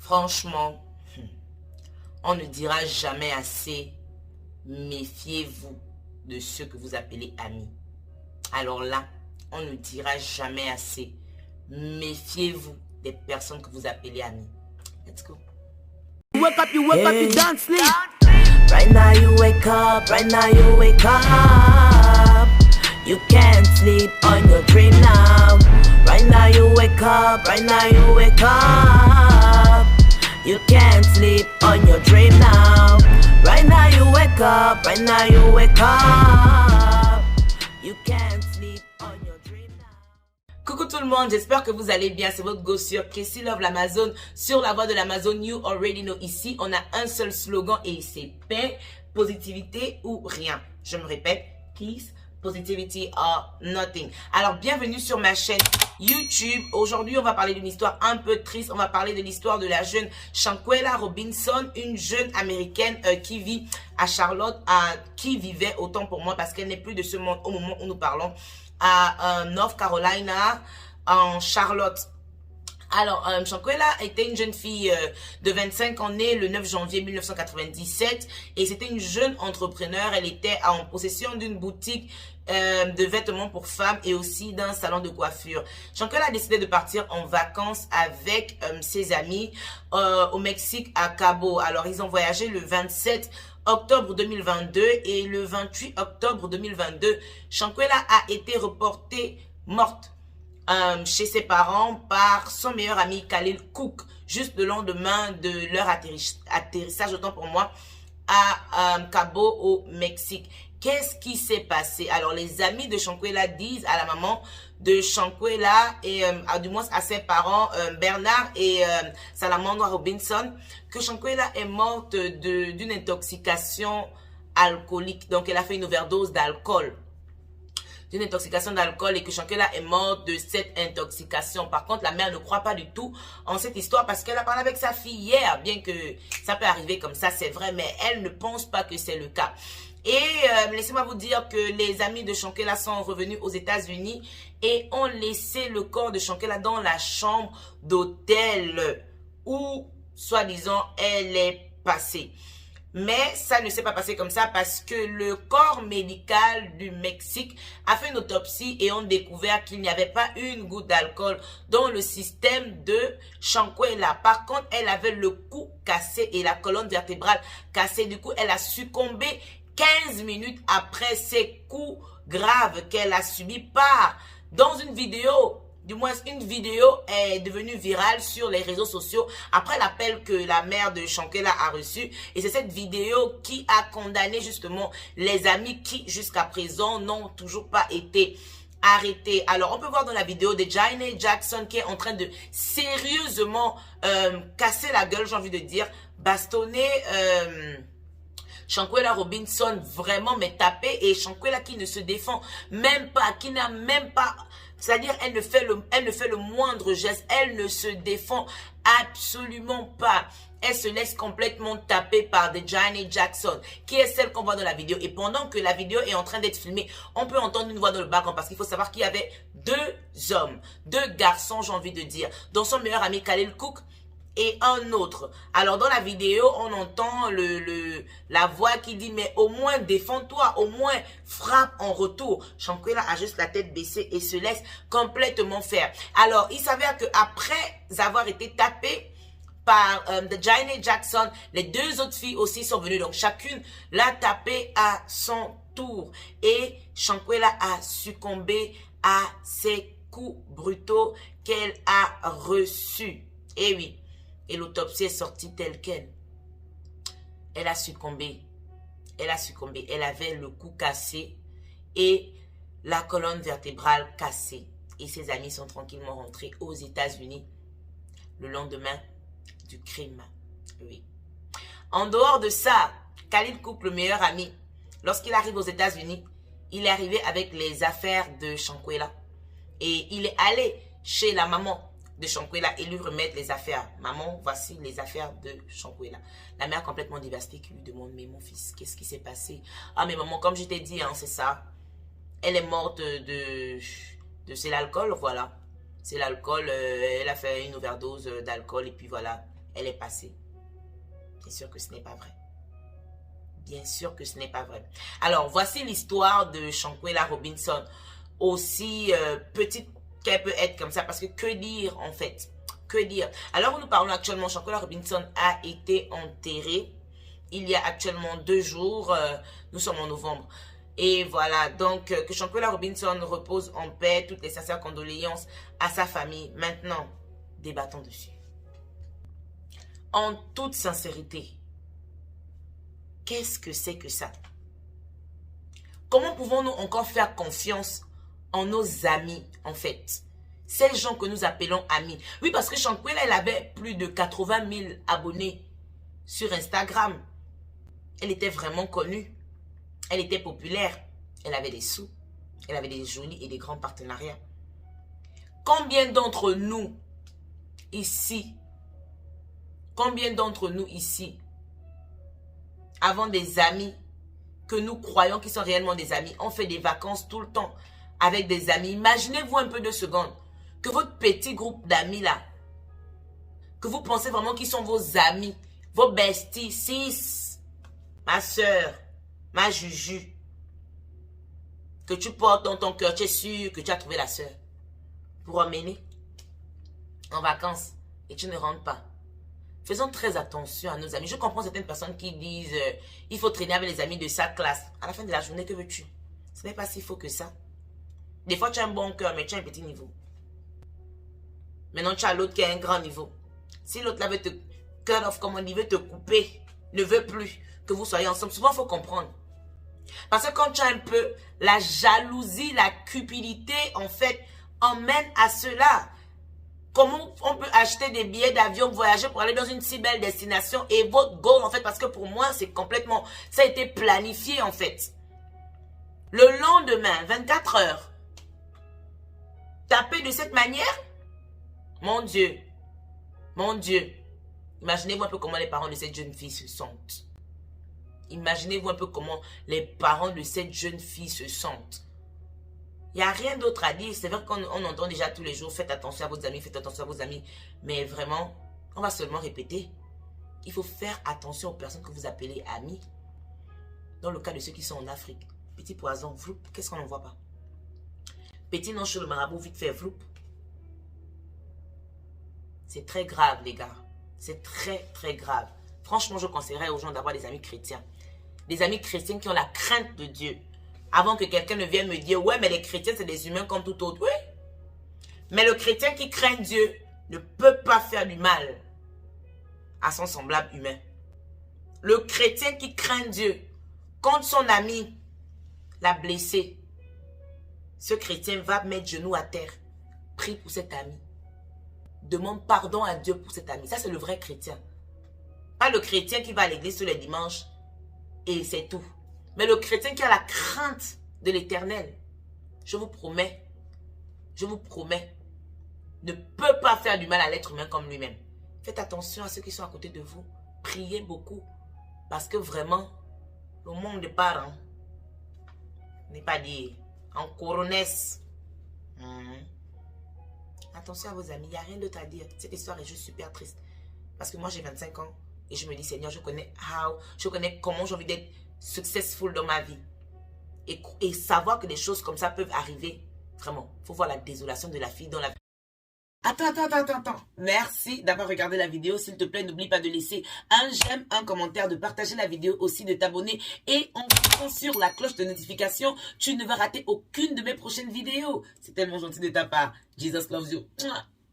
Franchement, on ne dira jamais assez, méfiez-vous de ceux que vous appelez amis. Alors là, on ne dira jamais assez, méfiez-vous des personnes que vous appelez amis. Let's go. Wake up, you don't sleep. Right now you wake up, right now you wake up. You can't sleep on your dream now. Right now you wake up, right now you wake up. You can't sleep on your dream now. Right now you wake up, right now you wake up. You can't sleep on your dream now. Coucou tout le monde, j'espère que vous allez bien. C'est votre go sur Casey Love l'Amazon, sur la voie de l'Amazon. You already know. Ici, on a un seul slogan et c'est paix, positivité ou rien. Je me répète, peace, positivity or nothing. Alors, bienvenue sur ma chaîne YouTube. Aujourd'hui, on va parler d'une histoire un peu triste. On va parler de l'histoire de la jeune Shanquella Robinson, une jeune américaine qui vit à Charlotte, qui vivait, autant pour moi, parce qu'elle n'est plus de ce monde au moment où nous parlons, à North Carolina, en Charlotte. Alors, Shanquella était une jeune fille de 25 ans, née le 9 janvier 1997. Et c'était une jeune entrepreneur. Elle était en possession d'une boutique de vêtements pour femmes et aussi d'un salon de coiffure. Shanquella a décidé de partir en vacances avec ses amis au Mexique, à Cabo. Alors, ils ont voyagé le 27 octobre 2022 et le 28 octobre 2022, Shanquella a été reportée morte chez ses parents par son meilleur ami Khalil Cook, juste le lendemain de leur atterrissage, autant pour moi, à Cabo au Mexique. Qu'est-ce qui s'est passé? Alors, les amis de Shanquella disent à la maman de Shanquella et du moins à ses parents, Bernard et Salamandra Robinson, que Shanquella est morte d'une intoxication alcoolique. Donc, elle a fait une overdose d'alcool. D'une intoxication d'alcool et que Shanquella est morte de cette intoxication. Par contre, la mère ne croit pas du tout en cette histoire parce qu'elle a parlé avec sa fille hier, bien que ça peut arriver comme ça, c'est vrai, mais elle ne pense pas que c'est le cas. Et laissez-moi vous dire que les amis de Shanquella sont revenus aux États-Unis et ont laissé le corps de Shanquella dans la chambre d'hôtel où, soi-disant, elle est passée. Mais ça ne s'est pas passé comme ça parce que le corps médical du Mexique a fait une autopsie et ont découvert qu'il n'y avait pas une goutte d'alcool dans le système de Shanquella. Par contre, elle avait le cou cassé et la colonne vertébrale cassée. Du coup, elle a succombé 15 minutes après ces coups graves qu'elle a subis dans une vidéo. Du moins, une vidéo est devenue virale sur les réseaux sociaux après l'appel que la mère de Shanquella a reçu. Et c'est cette vidéo qui a condamné justement les amis qui, jusqu'à présent, n'ont toujours pas été arrêtés. Alors, on peut voir dans la vidéo de Janet Jackson qui est en train de sérieusement casser la gueule, j'ai envie de dire, bastonner Shanquella Robinson, vraiment, mais tapée. Et Shanquella qui ne se défend même pas, qui n'a même pas... C'est-à-dire, elle ne fait le moindre geste. Elle ne se défend absolument pas. Elle se laisse complètement taper par des Janet Jackson, qui est celle qu'on voit dans la vidéo. Et pendant que la vidéo est en train d'être filmée, on peut entendre une voix dans le background parce qu'il faut savoir qu'il y avait deux hommes, deux garçons, j'ai envie de dire, dont son meilleur ami Khalil Cook et un autre. Alors, dans la vidéo, on entend la voix qui dit, mais au moins défends-toi, au moins frappe en retour. Shanquella a juste la tête baissée et se laisse complètement faire. Alors, il s'avère qu'après avoir été tapée par Janet Jackson, les deux autres filles aussi sont venues. Donc, chacune l'a tapée à son tour. Et Shanquella a succombé à ces coups brutaux qu'elle a reçus. Et oui. Et l'autopsie est sortie telle qu'elle. Elle a succombé. Elle a succombé. Elle avait le cou cassé et la colonne vertébrale cassée. Et ses amis sont tranquillement rentrés aux États-Unis le lendemain du crime. Oui. En dehors de ça, Khalil Cook, le meilleur ami, lorsqu'il arrive aux États-Unis, il est arrivé avec les affaires de Shanquella. Et il est allé chez la maman de Shanquella et lui remettre les affaires. Maman, voici les affaires de Shanquella. La mère complètement dévastée qui lui demande, mais mon fils, qu'est-ce qui s'est passé? Ah, mais maman, comme je t'ai dit, hein, c'est ça. Elle est morte c'est l'alcool, voilà. C'est l'alcool, elle a fait une overdose d'alcool et puis voilà. elle est passée. Bien sûr que ce n'est pas vrai. Bien sûr que ce n'est pas vrai. Alors, voici l'histoire de Shanquella Robinson. Aussi petite qu'elle peut être comme ça, parce que dire en fait? Que dire? Alors, nous parlons actuellement, Shanquella Robinson a été enterrée il y a actuellement 2 jours. Nous sommes en novembre. Et voilà, donc que Shanquella Robinson repose en paix. Toutes les sincères condoléances à sa famille. Maintenant, débattons dessus. En toute sincérité, qu'est-ce que c'est que ça? Comment pouvons-nous encore faire confiance en nos amis, en fait? Ces gens que nous appelons amis. Oui, parce que Shanquella, elle avait plus de 80 000 abonnés sur Instagram. Elle était vraiment connue. Elle était populaire. Elle avait des sous. Elle avait des jolis et des grands partenariats. Combien d'entre nous ici, avons des amis que nous croyons qu'ils sont réellement des amis? On fait des vacances tout le temps avec des amis. Imaginez-vous un peu 2 secondes que votre petit groupe d'amis là, que vous pensez vraiment qu'ils sont vos amis, vos besties, sis, ma soeur, ma juju, que tu portes dans ton cœur, tu es sûr que tu as trouvé la soeur pour emmener en vacances et tu ne rentres pas. Faisons très attention à nos amis. Je comprends certaines personnes qui disent il faut traîner avec les amis de sa classe. À la fin de la journée, que veux-tu? Ce n'est pas si faux que ça. Des fois, tu as un bon cœur, mais tu as un petit niveau. Maintenant, tu as l'autre qui a un grand niveau. Si l'autre là veut te cut off, comme on dit, veut te couper, ne veut plus que vous soyez ensemble, souvent, il faut comprendre. Parce que quand tu as un peu la jalousie, la cupidité, en fait, emmène à cela. Comment on peut acheter des billets d'avion, voyager pour aller dans une si belle destination et votre goal, en fait, parce que pour moi, c'est complètement, ça a été planifié, en fait. Le lendemain, 24 heures, taper de cette manière, mon Dieu, imaginez-vous un peu comment les parents de cette jeune fille se sentent. Imaginez-vous un peu comment les parents de cette jeune fille se sentent. Il n'y a rien d'autre à dire. C'est vrai qu'on entend déjà tous les jours, faites attention à vos amis, faites attention à vos amis. Mais vraiment, on va seulement répéter. Il faut faire attention aux personnes que vous appelez amis. Dans le cas de ceux qui sont en Afrique. Petit poison, vloup, qu'est-ce qu'on n'en voit pas? Petit non sur le marabout, vite fait, vloup. C'est très grave, les gars. C'est très, très grave. Franchement, je conseillerais aux gens d'avoir des amis chrétiens. Des amis chrétiens qui ont la crainte de Dieu. Avant que quelqu'un ne vienne me dire, ouais, mais les chrétiens, c'est des humains comme tout autre. Oui. Mais le chrétien qui craint Dieu ne peut pas faire du mal à son semblable humain. Le chrétien qui craint Dieu, quand son ami l'a blessé, ce chrétien va mettre genou à terre, prie pour cet ami. Demande pardon à Dieu pour cet ami. Ça, c'est le vrai chrétien. Pas le chrétien qui va à l'église tous les dimanches et c'est tout. Mais le chrétien qui a la crainte de l'éternel, je vous promets, ne peut pas faire du mal à l'être humain comme lui-même. Faites attention à ceux qui sont à côté de vous. Priez beaucoup. Parce que vraiment, le monde n'est pas, n'est pas dit en coronesse. Attention à vos amis, il n'y a rien d'autre à dire. Cette histoire est juste super triste. Parce que moi, j'ai 25 ans et je me dis, Seigneur, je connais comment j'ai envie d'être successful dans ma vie. Et savoir que des choses comme ça peuvent arriver. Vraiment, il faut voir la désolation de la fille dans la vie. Attends. Merci d'avoir regardé la vidéo. S'il te plaît, n'oublie pas de laisser un j'aime, un commentaire, de partager la vidéo aussi, de t'abonner. Et en cliquant sur la cloche de notification, tu ne vas rater aucune de mes prochaines vidéos. C'est tellement gentil de ta part. Jesus loves you.